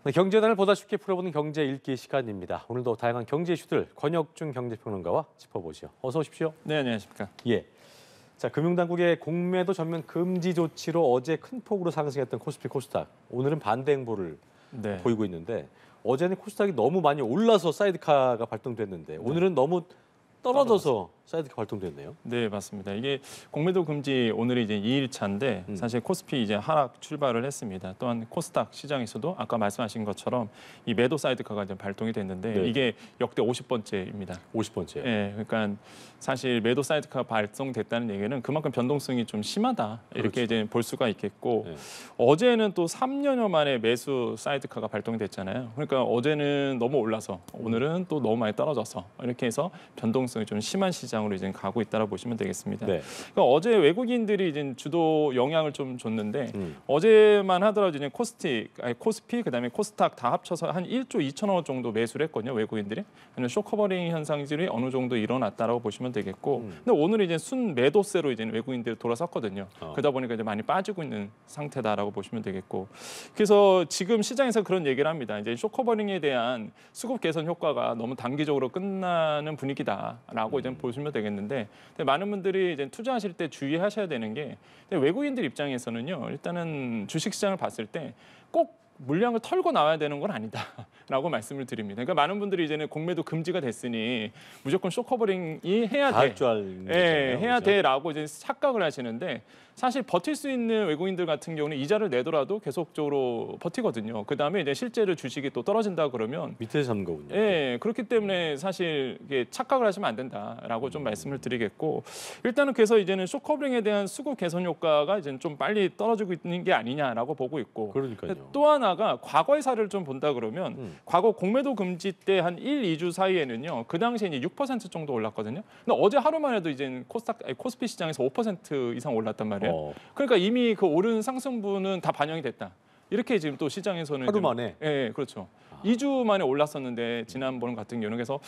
네, 경제단을 보다 쉽게 풀어보는 경제 읽기 시간입니다. 오늘도 다양한 경제 이슈들 권혁중 경제평론가와 짚어보죠. 어서 오십시오. 네, 안녕하십니까. 예. 자, 금융당국의 공매도 전면 금지 조치로 어제 큰 폭으로 상승했던 코스피 코스닥. 오늘은 반대 행보를 보이고 있는데 어제는 코스닥이 너무 많이 올라서 사이드카가 발동됐는데 오늘은 너무 떨어져서 사이드카 발동됐네요. 네, 맞습니다. 이게 공매도 금지 오늘이 이제 2일차인데 사실 코스피 이제 하락 출발을 했습니다. 또한 코스닥 시장에서도 아까 말씀하신 것처럼 이 매도 사이드카가 이제 발동이 됐는데 네. 이게 역대 50번째입니다. 50번째. 네, 그러니까 사실 매도 사이드카가 발동됐다는 얘기는 그만큼 변동성이 좀 심하다 이렇게 그렇죠. 이제 볼 수가 있겠고 네. 어제는 또 3년여 만에 매수 사이드카가 발동이 됐잖아요. 그러니까 어제는 너무 올라서 오늘은 또 너무 많이 떨어져서 이렇게 해서 변동성이 좀 심한 시장으로 이제 가고 있다고 보시면 되겠습니다. 네. 그러니까 어제 외국인들이 이제 주도 영향을 좀 줬는데 어제만 하더라도 이제 코스피 그다음에 코스닥 다 합쳐서 한 1조 2천억 원 정도 매수를 했거든요. 외국인들이. 쇼커버링 현상들이 어느 정도 일어났다라고 보시면 되겠고. 근데 오늘 이제 순 매도세로 이제 외국인들이 돌아섰거든요. 그러다 보니까 이제 많이 빠지고 있는 상태다라고 보시면 되겠고. 그래서 지금 시장에서 그런 얘기를 합니다. 이제 쇼커버링에 대한 수급 개선 효과가 너무 단기적으로 끝나는 분위기다라고 이제 보시면 되겠는데 많은 분들이 이제 투자하실 때 주의하셔야 되는 게 외국인들 입장에서는요. 일단은 주식시장을 봤을 때 꼭 물량을 털고 나와야 되는 건 아니다라고 말씀을 드립니다. 그러니까 많은 분들이 이제는 공매도 금지가 됐으니 무조건 쇼커버링이 해야 돼. 해야 돼라고 이제 착각을 하시는데 사실 버틸 수 있는 외국인들 같은 경우는 이자를 내더라도 계속적으로 버티거든요. 그다음에 이제 실제로 주식이 또 떨어진다 그러면 밑에서 잡는 거군요. 예, 그렇기 때문에 사실 이게 착각을 하시면 안 된다라고 좀 말씀을 드리겠고 일단은 그래서 이제는 쇼커버링에 대한 수급 개선 효과가 이제 좀 빨리 떨어지고 있는 게 아니냐라고 보고 있고 그러니까요. 또 하나가 과거의 사례를 좀 본다 그러면 과거 공매도 금지 때 한 1, 2주 사이에는요. 그 당시에 이제 6% 정도 올랐거든요. 근데 어제 하루만 해도 이제 코스피 시장에서 5% 이상 올랐단 말이에요. 그러니까 이미 그 오른 상승분은 다 반영이 됐다. 이렇게 지금 또 시장에서는 하루 만에? 예, 그렇죠. 2주 만에 올랐었는데 지난번 같은 경우는 그래서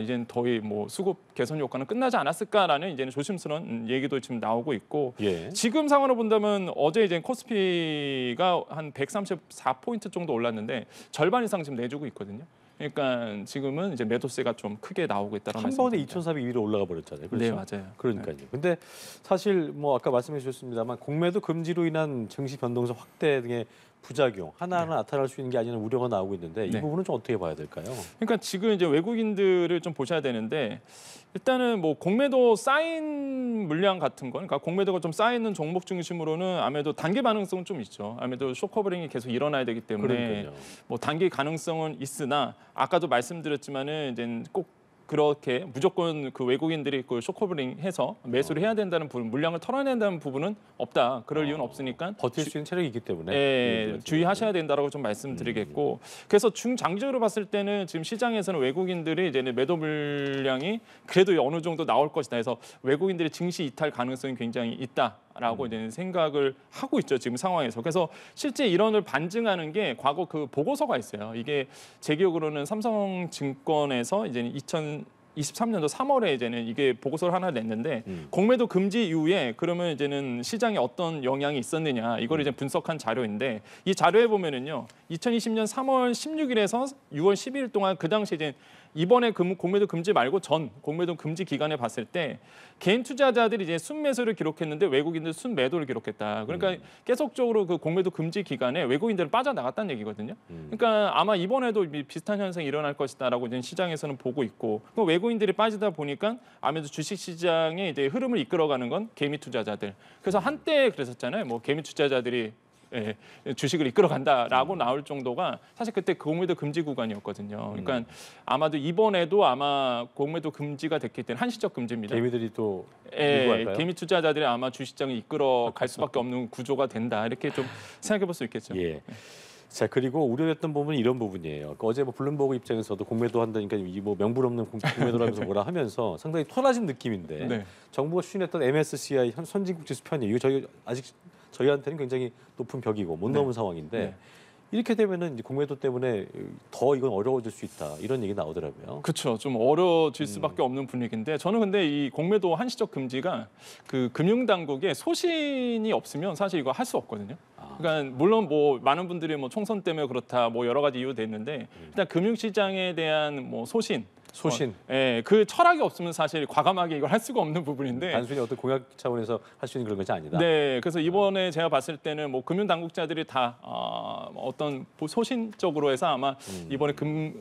이제는 거의 뭐 수급 개선 효과는 끝나지 않았을까라는 이제는 조심스러운 얘기도 지금 나오고 있고 지금 상황으로 본다면 어제 이제 코스피가 한 134포인트 정도 올랐는데 절반 이상 지금 내주고 있거든요. 그러니까 지금은 이제 매도세가 좀 크게 나오고 있다는 한 번에 2,400 위로 올라가 버렸잖아요. 그렇죠? 네, 맞아요. 그러니까요. 근데 사실 뭐 아까 말씀해 주셨습니다만 공매도 금지로 인한 증시 변동성 확대 등의 부작용 하나하나 나타날 수 있는 게 아니라 우려가 나오고 있는데 이 부분은 좀 어떻게 봐야 될까요? 그러니까 지금 이제 외국인들을 좀 보셔야 되는데 일단은 뭐 공매도 쌓인 물량 같은 거, 그러니까 공매도가 좀 쌓여 있는 종목 중심으로는 아무래도 단기 반응성은 좀 있죠. 아무래도 쇼커버링이 계속 일어나야 되기 때문에 그러니까요. 뭐 단기 가능성은 있으나 아까도 말씀드렸지만은 이제 꼭 그렇게 무조건 그 외국인들이 그 쇼커버링해서 매수를 해야 된다는 부분, 물량을 털어낸다는 부분은 없다. 그럴 이유는 없으니까 버틸 수 있는 체력이 있기 때문에 주의하셔야 된다라고 좀 말씀드리겠고 그래서 중장기적으로 봤을 때는 지금 시장에서는 외국인들이 이제 매도 물량이 그래도 어느 정도 나올 것이다 해서 외국인들의 증시 이탈 가능성이 굉장히 있다라고 이제 생각을 하고 있죠 지금 상황에서. 그래서 실제 이론을 반증하는 게 과거 그 보고서가 있어요. 이게 제 기억으로는 삼성증권에서 이제 2023년도 3월에 이제는 이게 보고서를 하나 냈는데 공매도 금지 이후에 그러면 이제는 시장에 어떤 영향이 있었느냐 이걸 이제 분석한 자료인데 이 자료에 보면은요 2020년 3월 16일에서 6월 12일 동안 그 당시 이제 이번에 공매도 금지 말고 전 공매도 금지 기간에 봤을 때 개인 투자자들이 이제 순매수를 기록했는데 외국인들 순매도를 기록했다. 그러니까 계속적으로 그 공매도 금지 기간에 외국인들은 빠져나갔다는 얘기거든요. 그러니까 아마 이번에도 비슷한 현상이 일어날 것이다라고 이제 시장에서는 보고 있고 외국인들이 빠지다 보니까 아무래도 주식 시장의 이제 흐름을 이끌어가는 건 개미 투자자들. 그래서 한때 그랬었잖아요. 뭐 개미 투자자들이 주식을 이끌어간다라고 나올 정도가 사실 그때 공매도 금지 구간이었거든요. 그러니까 아마도 이번에도 아마 공매도 금지가 됐기 때문에 한시적 금지입니다. 개미들이 또 일부할까요? 개미 투자자들이 아마 주식시장을 이끌어 갈 수밖에 없는 구조가 된다. 이렇게 좀 생각해 볼 수 있겠죠. 예. 자 그리고 우려했던 부분은 이런 부분이에요. 그러니까 어제 뭐 블룸버그 입장에서도 공매도 한다니까 이 뭐 명분 없는 공매도라면서 뭐라 하면서 상당히 토라진 느낌인데 정부가 추진했던 MSCI 선진국 지수 편입 이거 저희한테는 굉장히 높은 벽이고 못 넘은 상황인데 이렇게 되면은 이제 공매도 때문에 더 이건 어려워질 수 있다 이런 얘기 나오더라고요. 그렇죠. 좀 어려워질 수밖에 없는 분위기인데 저는 근데 이 공매도 한시적 금지가 그 금융당국에 소신이 없으면 사실 이거 할 수 없거든요. 그러니까 물론 뭐 많은 분들이 뭐 총선 때문에 그렇다 뭐 여러 가지 이유 됐는데 일단 금융시장에 대한 뭐 소신, 예, 그 철학이 없으면 사실 과감하게 이걸 할 수가 없는 부분인데 단순히 어떤 공약 차원에서 할 수 있는 그런 것이 아니다. 네, 그래서 이번에 제가 봤을 때는 뭐 금융 당국자들이 다 어떤 소신적으로 해서 아마 이번에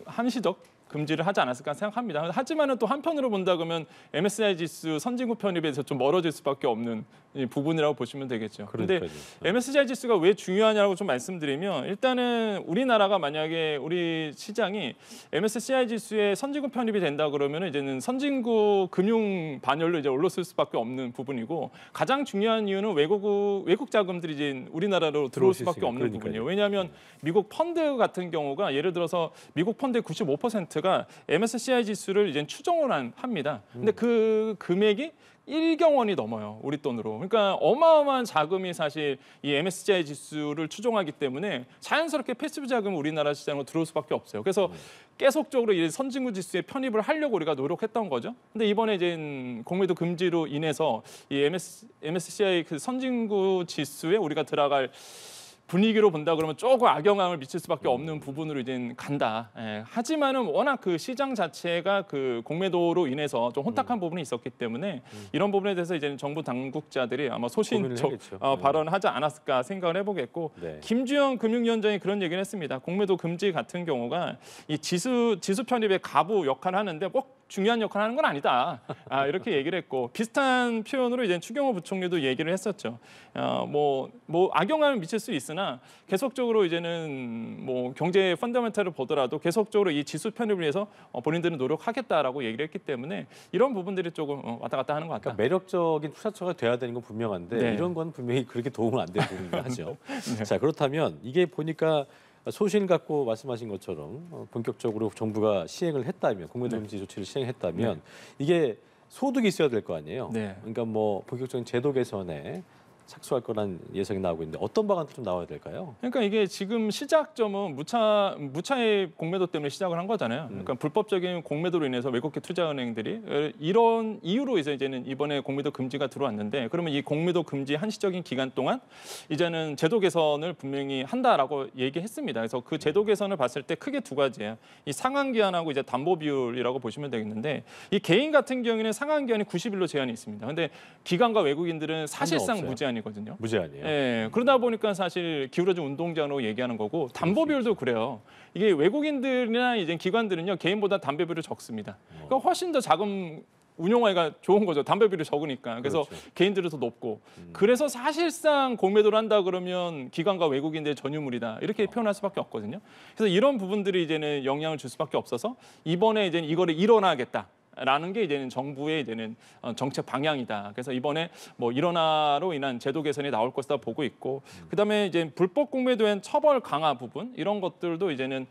한시적 금지를 하지 않았을까 생각합니다. 하지만은 또 한편으로 본다 그러면 MSCI 지수 선진국 편입에서 좀 멀어질 수밖에 없는 이 부분이라고 보시면 되겠죠. 그런데 MSCI 지수가 왜 중요하냐고 좀 말씀드리면 일단은 우리나라가 만약에 우리 시장이 MSCI 지수에 선진국 편입이 된다 그러면 이제는 선진국 금융 반열로 이제 올랐을 수밖에 없는 부분이고 가장 중요한 이유는 외국 자금들이 이제 우리나라로 들어올 수밖에 없는 부분이에요. 왜냐하면 미국 펀드 같은 경우가 예를 들어서 미국 펀드의 95%가 MSCI 지수를 이제 추정을 합니다. 근데 그 금액이 1경 원이 넘어요. 우리 돈으로. 그러니까 어마어마한 자금이 사실 이 MSCI 지수를 추종하기 때문에 자연스럽게 패시브 자금이 우리나라 시장으로 들어올 수밖에 없어요. 그래서 계속적으로 이 선진국 지수에 편입을 하려고 우리가 노력했던 거죠. 근데 이번에 이제 공매도 금지로 인해서 이 MSCI 그 선진국 지수에 우리가 들어갈 분위기로 본다 그러면 조금 악영향을 미칠 수밖에 없는 부분으로 이제 간다. 예. 하지만은 워낙 그 시장 자체가 그 공매도로 인해서 좀 혼탁한 부분이 있었기 때문에 이런 부분에 대해서 이제 정부 당국자들이 아마 소신적 발언하지 않았을까 생각을 해보겠고 김주영 금융위원장이 그런 얘기를 했습니다. 공매도 금지 같은 경우가 이 지수 편입의 가부 역할을 하는데 꼭 중요한 역할을 하는 건 아니다. 이렇게 얘기를 했고 비슷한 표현으로 이제 추경호 부총리도 얘기를 했었죠. 뭐 악영향을 미칠 수 있으나 계속적으로 이제는 뭐 경제 펀더멘탈을 보더라도 계속적으로 이 지수 편입을 위해서 본인들은 노력하겠다라고 얘기를 했기 때문에 이런 부분들이 조금 왔다 갔다 하는 것 같다. 그러니까 매력적인 투자처가 돼야 되는 건 분명한데 이런 건 분명히 그렇게 도움은 안 되는 부분이 하죠. 자, 그렇다면 이게 보니까 소신 갖고 말씀하신 것처럼 본격적으로 정부가 시행을 했다면 공매도 금지 조치를 시행했다면 이게 소득이 있어야 될 거 아니에요. 그러니까 뭐 본격적인 제도 개선에 착수할 거란 예상이 나오고 있는데 어떤 방안도 좀 나와야 될까요? 그러니까 이게 지금 시작점은 무차의 공매도 때문에 시작을 한 거잖아요. 그러니까 불법적인 공매도로 인해서 외국계 투자은행들이 이런 이유로 이제는 이번에 공매도 금지가 들어왔는데 그러면 이 공매도 금지 한시적인 기간 동안 이제는 제도 개선을 분명히 한다라고 얘기했습니다. 그래서 그 제도 개선을 봤을 때 크게 두 가지예요. 이 상환 기한하고 이제 담보 비율이라고 보시면 되겠는데 이 개인 같은 경우에는 상환 기한이 90일로 제한이 있습니다. 근데 기관과 외국인들은 사실상 무제한 이거든요. 무제한이에요. 예, 그러다 보니까 사실 기울어진 운동장으로 얘기하는 거고 담보 비율도 그래요. 이게 외국인들이나 이제 기관들은요 개인보다 담보 비율이 적습니다. 그러니까 훨씬 더 자금 운용하기가 좋은 거죠. 담보 비율이 적으니까. 그래서 개인들은 더 높고. 그래서 사실상 공매도를 한다 그러면 기관과 외국인들의 전유물이다. 이렇게 표현할 수밖에 없거든요. 그래서 이런 부분들이 이제는 영향을 줄 수밖에 없어서 이번에 이제 이거를 일어나겠다. 라는 게 이제는 정부의 이제는 정책 방향이다. 그래서 이번에 뭐 일원화로 인한 제도 개선이 나올 것이다 보고 있고, 그다음에 이제 불법 공매도엔 처벌 강화 부분 이런 것들도 이제는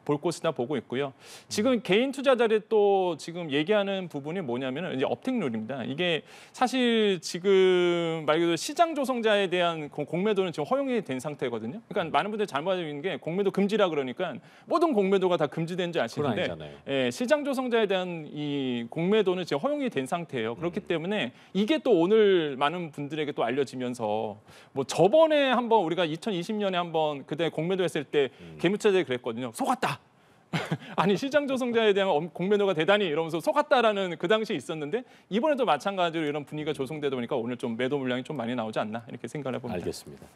볼 것이다 보고 있고요. 지금 개인 투자자들이 또 지금 얘기하는 부분이 뭐냐면은 이제 업택룰입니다. 이게 사실 지금 말 그대로 시장 조성자에 대한 공매도는 지금 허용이 된 상태거든요. 그러니까 많은 분들이 잘못 알고 있는 게 공매도 금지라 그러니까 모든 공매도가 다 금지된 줄 아시는데, 예, 시장 조성자에 대한 이 공매도는 지금 허용이 된 상태예요. 그렇기 때문에 이게 또 오늘 많은 분들에게 또 알려지면서 뭐 저번에 한번 우리가 2020년에 한번 그때 공매도했을 때 개미투자자들이 그랬거든요. 속았다. 아니 시장 조성자에 대한 공매도가 대단히 이러면서 속았다라는 그 당시에 있었는데 이번에도 마찬가지로 이런 분위기가 조성되다 보니까 오늘 좀 매도 물량이 좀 많이 나오지 않나 이렇게 생각을 해봅니다. 알겠습니다.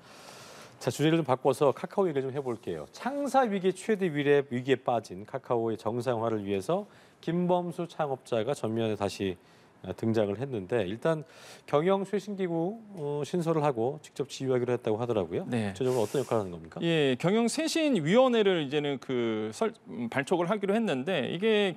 자, 주제를 좀 바꿔서 카카오 얘기를 좀 해볼게요. 창사 위기 최대 위기에 빠진 카카오의 정상화를 위해서 김범수 창업자가 전면에 다시 등장을 했는데 일단 경영 쇄신기구 신설을 하고 직접 지휘하기로 했다고 하더라고요. 구체적으로 어떤 역할을 하는 겁니까? 예, 경영 쇄신위원회를 이제는 발족을 하기로 했는데 이게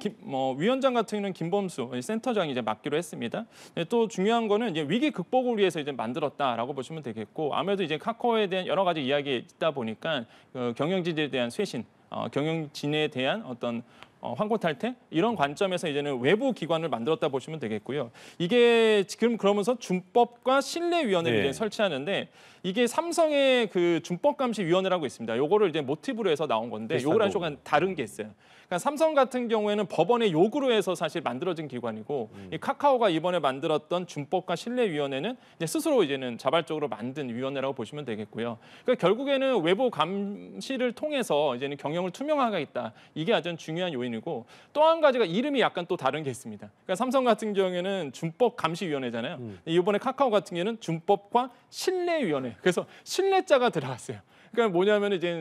위원장 같은 경우는 김범수 센터장이 이제 맡기로 했습니다. 또 중요한 거는 이제 위기 극복을 위해서 이제 만들었다라고 보시면 되겠고 아무래도 이제 카카오에 대한 여러 가지 이야기 있다 보니까 경영진에 대한 쇄신, 경영진에 대한 어떤 황고 탈퇴 이런 관점에서 이제는 외부 기관을 만들었다 보시면 되겠고요. 이게 지금 그러면서 준법과 신뢰위원회를 이제 설치하는데 이게 삼성의 그 준법감시위원회라고 있습니다. 요거를 이제 모티브로 해서 나온 건데 요거랑 조금 다른 게 있어요. 그러니까 삼성 같은 경우에는 법원의 요구로 해서 사실 만들어진 기관이고 이 카카오가 이번에 만들었던 준법과 신뢰위원회는 이제 스스로 이제는 자발적으로 만든 위원회라고 보시면 되겠고요. 그러니까 결국에는 외부 감시를 통해서 이제는 경영을 투명하게 있다. 이게 아주 중요한 요인이고 또 한 가지가 이름이 약간 또 다른 게 있습니다. 그러니까 삼성 같은 경우에는 준법감시위원회잖아요. 이번에 카카오 같은 경우에는 준법과 신뢰위원회. 그래서 신뢰자가 들어갔어요. 그러니까 뭐냐면 이제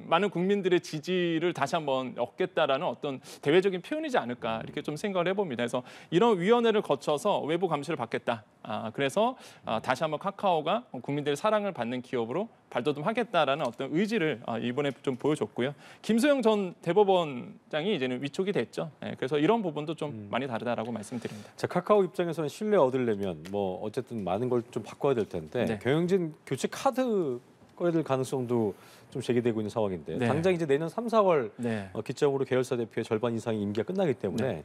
많은 국민들의 지지를 다시 한번 얻겠다라는 어떤 대외적인 표현이지 않을까 이렇게 좀 생각을 해봅니다. 그래서 이런 위원회를 거쳐서 외부 감시를 받겠다. 그래서 다시 한번 카카오가 국민들의 사랑을 받는 기업으로 발돋움하겠다라는 어떤 의지를 이번에 좀 보여줬고요. 김소영 전 대법원장이 이제는 위촉이 됐죠. 그래서 이런 부분도 좀 많이 다르다라고 말씀드립니다. 자, 카카오 입장에서는 신뢰 얻으려면 뭐 어쨌든 많은 걸 좀 바꿔야 될 텐데 네. 경영진 교체 카드 꺼내들 가능성도 좀 제기되고 있는 상황인데 네. 당장 이제 내년 3, 4월 네. 기점으로 계열사 대표의 절반 이상이 임기가 끝나기 때문에 네.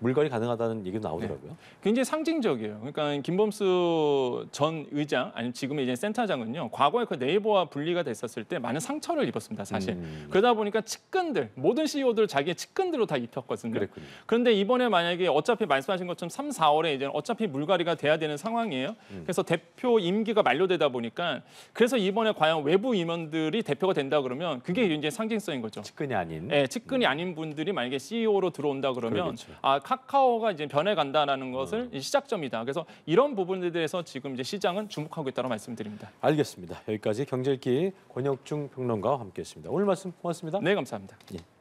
물갈이 가능하다는 얘기도 나오더라고요. 굉장히 상징적이에요. 그러니까 김범수 전 의장 아니면 지금의 이제 센터장은요. 과거에 그 네이버와 분리가 됐었을 때 많은 상처를 입었습니다. 사실. 그러다 보니까 측근들 모든 CEO들 자기의 측근들로 다 입혔거든요. 그랬군요. 그런데 이번에 만약에 어차피 말씀하신 것처럼 3, 4월에 이제 어차피 물갈이가 돼야 되는 상황이에요. 그래서 대표 임기가 만료되다 보니까 그래서 이번에 과연 외부 임원들이 대표가 된다 그러면 그게 이제 상징성인 거죠. 측근이 아닌. 네, 측근이 아닌 분들이 만약에 CEO로 들어온다 그러면 그러겠죠. 카카오가 이제 변해간다라는 것을 시작점이다. 그래서 이런 부분에 대해서 지금 이제 시장은 주목하고 있다고 말씀드립니다. 알겠습니다. 여기까지 경제읽기 권혁중 평론가와 함께했습니다. 오늘 말씀 고맙습니다. 네, 감사합니다. 예.